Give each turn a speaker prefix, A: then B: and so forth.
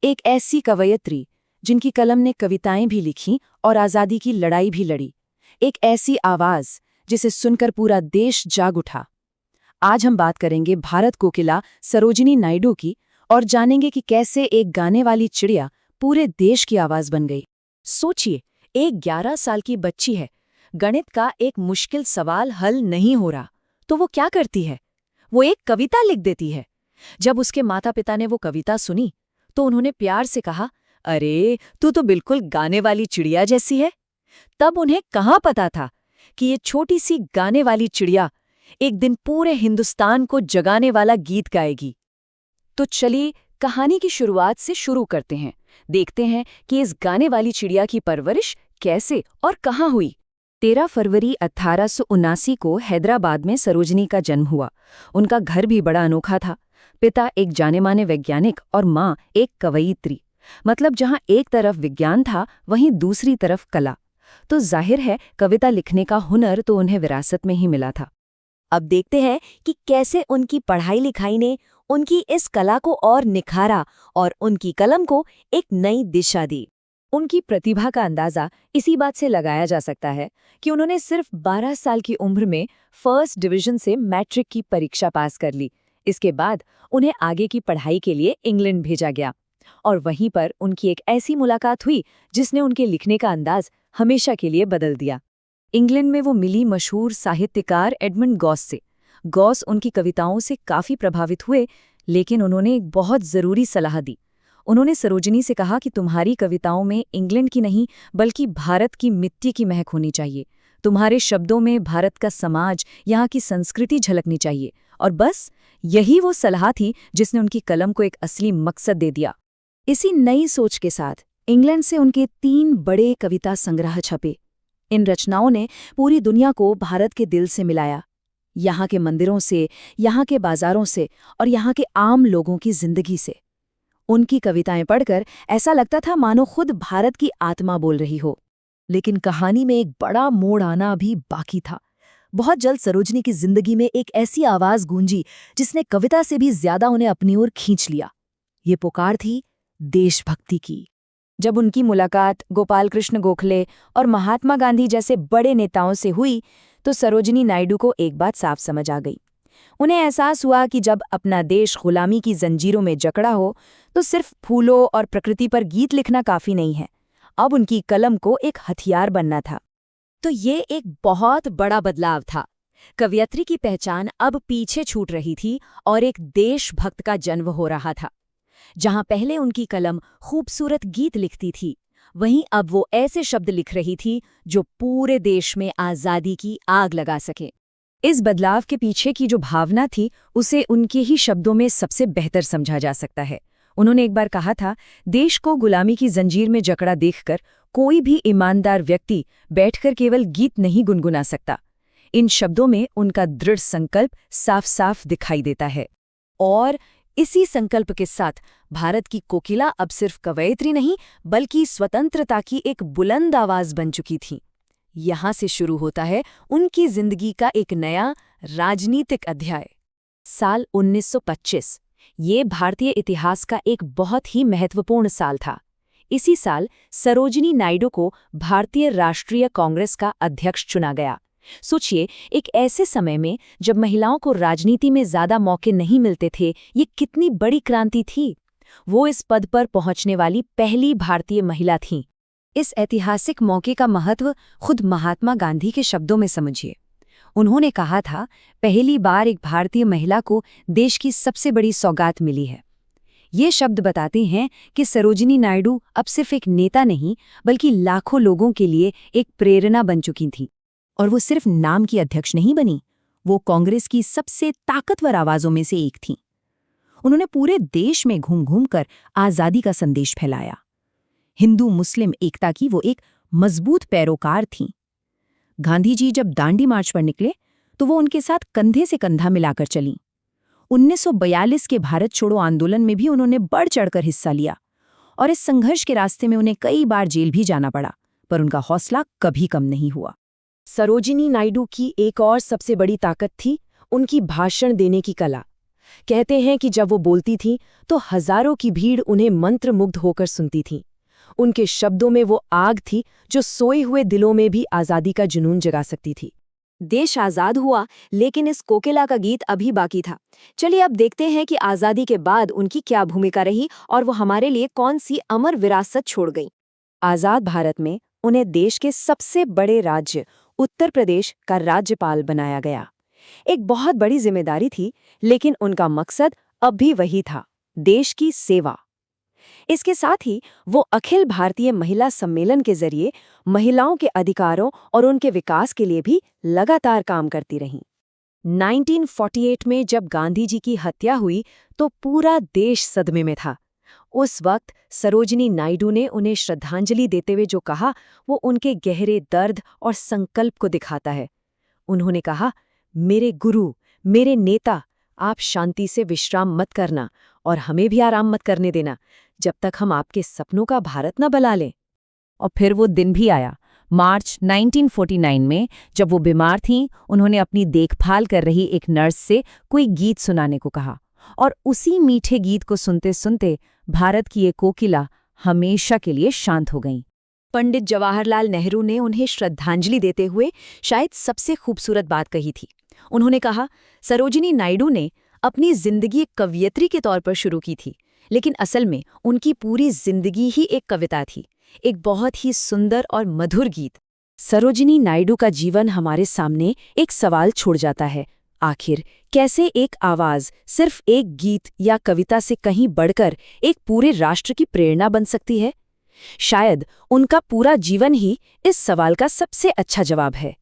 A: एक ऐसी कवयित्री जिनकी कलम ने कविताएं भी लिखीं और आज़ादी की लड़ाई भी लड़ी। एक ऐसी आवाज़ जिसे सुनकर पूरा देश जाग उठा। आज हम बात करेंगे भारत कोकिला सरोजिनी नायडू की और जानेंगे कि कैसे एक गाने वाली चिड़िया पूरे देश की आवाज़ बन गई। सोचिए, एक 11 साल की बच्ची है, गणित का एक मुश्किल सवाल हल नहीं हो रहा, तो वो क्या करती है? वो एक कविता लिख देती है। जब उसके माता पिता ने वो कविता सुनी तो उन्होंने प्यार से कहा, अरे तू तो बिल्कुल गाने वाली चिड़िया जैसी है। तब उन्हें कहाँ पता था कि ये छोटी सी गाने वाली चिड़िया एक दिन पूरे हिंदुस्तान को जगाने वाला गीत गाएगी। तो चलिए कहानी की शुरुआत से शुरू करते हैं। देखते हैं कि इस गाने वाली चिड़िया की परवरिश कैसे और कहाँ हुई। 13 फरवरी 1879 को हैदराबाद में सरोजिनी का जन्म हुआ। उनका घर भी बड़ा अनोखा था। पिता एक जाने-माने वैज्ञानिक और माँ एक कवयित्री। मतलब जहाँ एक तरफ विज्ञान था, वहीं दूसरी तरफ कला। तो जाहिर है कविता लिखने का हुनर तो उन्हें विरासत में ही मिला था।
B: अब देखते हैं कि कैसे उनकी पढ़ाई लिखाई ने उनकी इस कला को और निखारा और उनकी कलम को एक नई दिशा दी।
A: उनकी प्रतिभा का अंदाजा इसी बात से लगाया जा सकता है कि उन्होंने सिर्फ 12 साल की उम्र में फर्स्ट डिवीजन से मैट्रिक की परीक्षा पास कर ली। इसके बाद उन्हें आगे की पढ़ाई के लिए इंग्लैंड भेजा गया और वहीं पर उनकी एक ऐसी मुलाकात हुई जिसने उनके लिखने का अंदाज हमेशा के लिए बदल दिया। इंग्लैंड में वो मिली मशहूर साहित्यकार एडमंड गॉस से। गॉस उनकी कविताओं से काफ़ी प्रभावित हुए, लेकिन उन्होंने एक बहुत ज़रूरी सलाह दी। उन्होंने सरोजिनी से कहा कि तुम्हारी कविताओं में इंग्लैंड की नहीं बल्कि भारत की मिट्टी की महक होनी चाहिए। तुम्हारे शब्दों में भारत का समाज, यहाँ की संस्कृति झलकनी चाहिए। और बस यही वो सलाह थी जिसने उनकी कलम को एक असली मकसद दे दिया। इसी नई सोच के साथ इंग्लैंड से उनके 3 बड़े कविता संग्रह छपे। इन रचनाओं ने पूरी दुनिया को भारत के दिल से मिलाया, यहाँ के मंदिरों से, यहाँ के बाजारों से और यहाँ के आम लोगों की जिंदगी से। उनकी कविताएं पढ़कर ऐसा लगता था मानो खुद भारत की आत्मा बोल रही हो। लेकिन कहानी में एक बड़ा मोड़ आना अभी बाकी था। बहुत जल्द सरोजिनी की जिंदगी में एक ऐसी आवाज गूंजी जिसने कविता से भी ज्यादा उन्हें अपनी ओर खींच लिया। ये पुकार थी देशभक्ति की। जब उनकी मुलाकात गोपाल कृष्ण गोखले और महात्मा गांधी जैसे बड़े नेताओं से हुई तो सरोजिनी नायडू को एक बात साफ समझ आ गई। उन्हें एहसास हुआ कि जब अपना देश गुलामी की जंजीरों में जकड़ा हो तो सिर्फ फूलों और प्रकृति पर गीत लिखना काफी नहीं है। अब उनकी कलम को एक हथियार बनना था। तो ये एक बहुत बड़ा बदलाव था। कवयित्री की पहचान अब पीछे छूट रही थी और एक देशभक्त का जन्म हो रहा था। जहां पहले उनकी कलम खूबसूरत गीत लिखती थी, वहीं अब वो ऐसे शब्द लिख रही थी जो पूरे देश में आज़ादी की आग लगा सके। इस बदलाव के पीछे की जो भावना थी उसे उनके ही शब्दों में सबसे बेहतर समझा जा सकता है। उन्होंने एक बार कहा था, देश को गुलामी की जंजीर में जकड़ा देखकर कोई भी ईमानदार व्यक्ति बैठकर केवल गीत नहीं गुनगुना सकता। इन शब्दों में उनका दृढ़ संकल्प साफ साफ दिखाई देता है। और इसी संकल्प के साथ भारत की कोकिला अब सिर्फ कवयित्री नहीं बल्कि स्वतंत्रता की एक बुलंद आवाज बन चुकी थी। यहाँ से शुरू होता है उनकी जिंदगी का एक नया राजनीतिक अध्याय। साल 1925 ये भारतीय इतिहास का एक बहुत ही महत्वपूर्ण साल था। इसी साल सरोजिनी नायडू को भारतीय राष्ट्रीय कांग्रेस का अध्यक्ष चुना गया। सोचिए, एक ऐसे समय में जब महिलाओं को राजनीति में ज्यादा मौके नहीं मिलते थे, ये कितनी बड़ी क्रांति थी। वो इस पद पर पहुंचने वाली पहली भारतीय महिला थीं। इस ऐतिहासिक मौके का महत्व खुद महात्मा गांधी के शब्दों में समझिए। उन्होंने कहा था, पहली बार एक भारतीय महिला को देश की सबसे बड़ी सौगात मिली है। ये शब्द बताते हैं कि सरोजिनी नायडू अब सिर्फ एक नेता नहीं बल्कि लाखों लोगों के लिए एक प्रेरणा बन चुकी थीं। और वो सिर्फ नाम की अध्यक्ष नहीं बनी, वो कांग्रेस की सबसे ताकतवर आवाजों में से एक थीं। उन्होंने पूरे देश में घूम घूम कर आज़ादी का संदेश फैलाया। हिंदू मुस्लिम एकता की वो एक मजबूत पैरोकार थीं। गांधी जी जब दांडी मार्च पर निकले तो वो उनके साथ कंधे से कंधा मिलाकर चलीं। 1942 के भारत छोड़ो आंदोलन में भी उन्होंने बढ़ चढ़कर हिस्सा लिया और इस संघर्ष के रास्ते में उन्हें कई बार जेल भी जाना पड़ा, पर उनका हौसला कभी कम नहीं हुआ। सरोजिनी नायडू की एक और सबसे बड़ी ताकत थी उनकी भाषण देने की कला। कहते हैं कि जब वो बोलती थीं तो हजारों की भीड़ उन्हें मंत्रमुग्ध होकर सुनती थी। उनके शब्दों में वो आग थी जो सोए हुए दिलों में भी आज़ादी का जुनून जगा सकती थी।
B: देश आज़ाद हुआ, लेकिन इस कोकिला का गीत अभी बाकी था। चलिए अब देखते हैं कि आज़ादी के बाद उनकी क्या भूमिका रही और वो हमारे लिए कौन सी अमर विरासत छोड़ गई।
A: आज़ाद भारत में उन्हें देश के सबसे बड़े राज्य उत्तर प्रदेश का राज्यपाल बनाया गया। एक बहुत बड़ी जिम्मेदारी थी, लेकिन उनका मकसद अब भी वही था, देश की सेवा। इसके साथ ही वो अखिल भारतीय महिला सम्मेलन के जरिए महिलाओं के अधिकारों और उनके विकास के लिए भी लगातार काम करती रहीं। 1948 में जब गांधी जी की हत्या हुई तो पूरा देश सदमे में था। उस वक्त सरोजिनी नायडू ने उन्हें श्रद्धांजलि देते हुए जो कहा, वो उनके गहरे दर्द और संकल्प को दिखाता है। उन्होंने कहा, मेरे गुरु, मेरे नेता, आप शांति से विश्राम मत करना और हमें भी आराम मत करने देना जब तक हम आपके सपनों का भारत न बना लें। और फिर वो दिन भी आया। मार्च 1949 में जब वो बीमार थीं, उन्होंने अपनी देखभाल कर रही एक नर्स से कोई गीत सुनाने को कहा, और उसी मीठे गीत को सुनते सुनते भारत की ये कोकिला हमेशा के लिए शांत हो गईं।
B: पंडित जवाहरलाल नेहरू ने उन्हें श्रद्धांजलि देते हुए शायद सबसे खूबसूरत बात कही थी। उन्होंने कहा, सरोजिनी नायडू ने अपनी जिंदगी एक कवयित्री के तौर पर शुरू की थी, लेकिन असल में उनकी पूरी जिंदगी ही एक कविता थी, एक बहुत ही सुंदर और मधुर गीत।
A: सरोजिनी नायडू का जीवन हमारे सामने एक सवाल छोड़ जाता है, आखिर कैसे एक आवाज सिर्फ एक गीत या कविता से कहीं बढ़कर एक पूरे राष्ट्र की प्रेरणा बन सकती है? शायद उनका पूरा जीवन ही इस सवाल का सबसे अच्छा जवाब है।